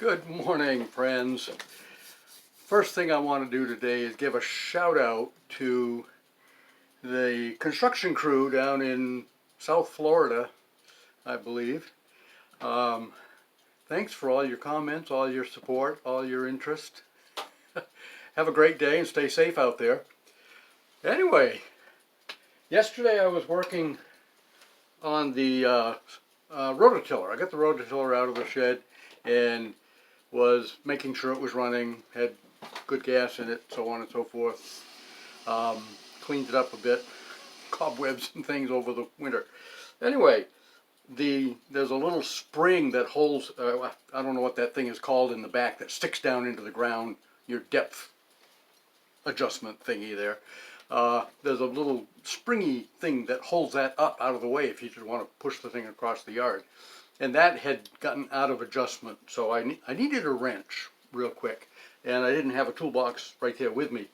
Good morning, friends. First thing I want to do today is give a shout out to the construction crew down in South Florida, I believe. Thanks for all your comments, all your support, all your interest. Have a great day and stay safe out there. Anyway, yesterday I was working on the rototiller. I got the rototiller out of the shed and was making sure it was running, had good gas in it, so on and so forth. Cleaned it up a bit, cobwebs and things over the winter. Anyway, there's a little spring that holds, I don't know what that thing is called in the back, that sticks down into the ground, your depth adjustment thingy there. There's a little springy thing that holds that up out of the way if you just want to push the thing across the yard. And that had gotten out of adjustment, so I needed a wrench real quick, and I didn't have a toolbox right there with me.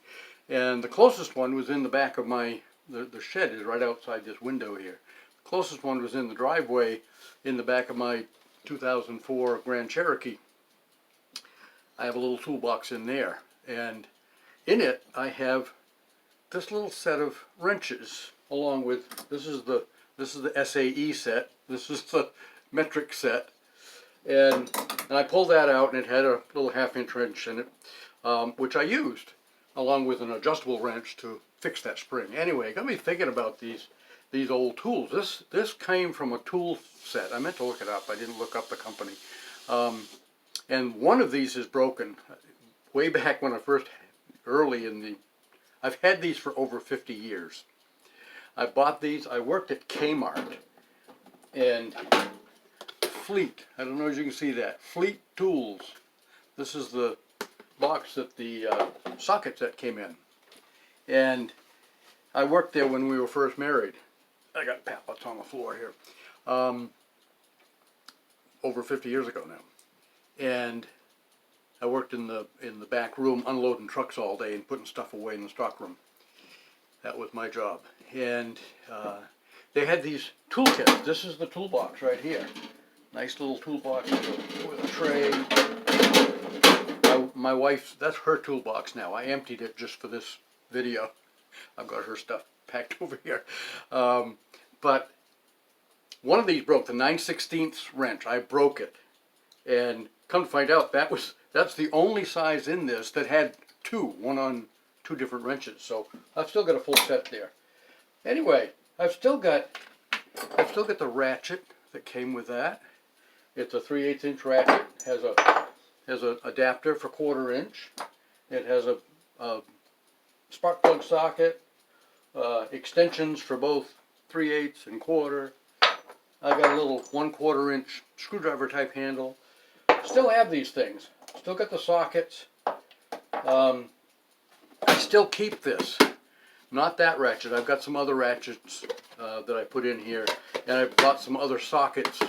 And the closest one was in the back of the shed is right outside this window here. The closest one was in the driveway in the back of my 2004 Grand Cherokee. I have a little toolbox in there, and in it I have this little set of wrenches, along with, this is the SAE set, this is the metric set, and I pulled that out and it had a little 1/2-inch wrench in it, which I used along with an adjustable wrench to fix that spring. Anyway, it got me thinking about these old tools. This came from a tool set. I meant to look it up. I didn't look up the company. And one of these is broken. Way back when I first, I've had these for over 50 years. I bought these, I worked at Kmart, and Fleet, I don't know if you can see that, Fleet Tools. This is the box that the socket set came in. And I worked there when we were first married. I got patlets on the floor here. Over 50 years ago now. And I worked in the back room unloading trucks all day and putting stuff away in the stock room. That was my job. And they had these toolkits. This is the toolbox right here. Nice little toolbox with a tray. My wife, that's her toolbox now. I emptied it just for this video. I've got her stuff packed over here. But one of these broke, the 9/16 wrench. I broke it. And come to find out, that's the only size in this that had one on 2 different wrenches. So I've still got a full set there. Anyway, I've still got the ratchet that came with that. It's a 3/8-inch ratchet. Has a adapter for 1/4 inch. It has a spark plug socket, extensions for both 3/8 and 1/4. I got a little 1/4 inch screwdriver type handle. Still have these things. Still got the sockets. I still keep this. Not that ratchet. I've got some other ratchets that I put in here, and I bought some other sockets,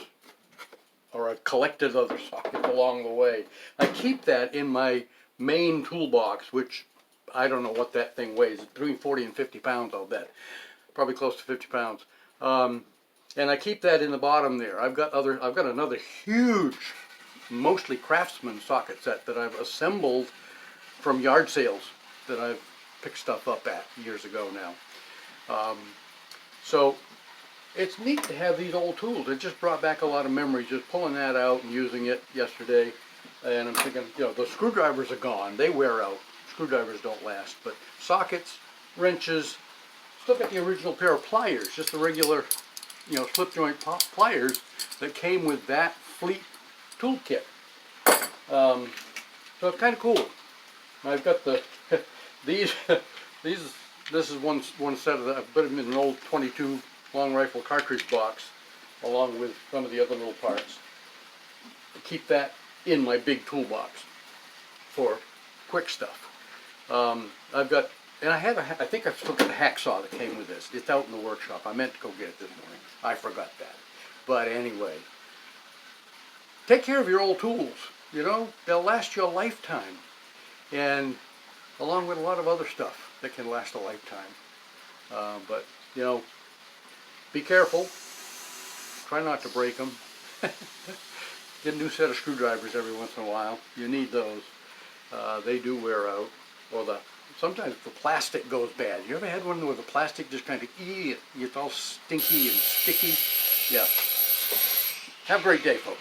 or I collected other sockets along the way. I keep that in my main toolbox, which I don't know what that thing weighs. Between 40 and 50 pounds, I'll bet. Probably close to 50 pounds. And I keep that in the bottom there. I've got another huge, mostly Craftsman socket set that I've assembled from yard sales that I've picked stuff up at years ago now. So it's neat to have these old tools. It just brought back a lot of memories, just pulling that out and using it yesterday. And I'm thinking, the screwdrivers are gone. They wear out. Screwdrivers don't last. But sockets, wrenches, still got the original pair of pliers, just the regular, slip joint pliers that came with that Fleet toolkit. So it's kind of cool. I've got this is one set of I've put them in an old 22 long rifle cartridge box, along with some of the other little parts. I keep that in my big toolbox for quick stuff. I've got, and I think I've still got the hacksaw that came with this. It's out in the workshop. I meant to go get it this morning. I forgot that. But anyway, take care of your old tools. They'll last you a lifetime. And along with a lot of other stuff that can last a lifetime. But, be careful. Try not to break them. Get a new set of screwdrivers every once in a while. You need those. They do wear out. Or sometimes the plastic goes bad. You ever had one where the plastic just kind of gets all stinky and sticky? Yeah. Have a great day, folks.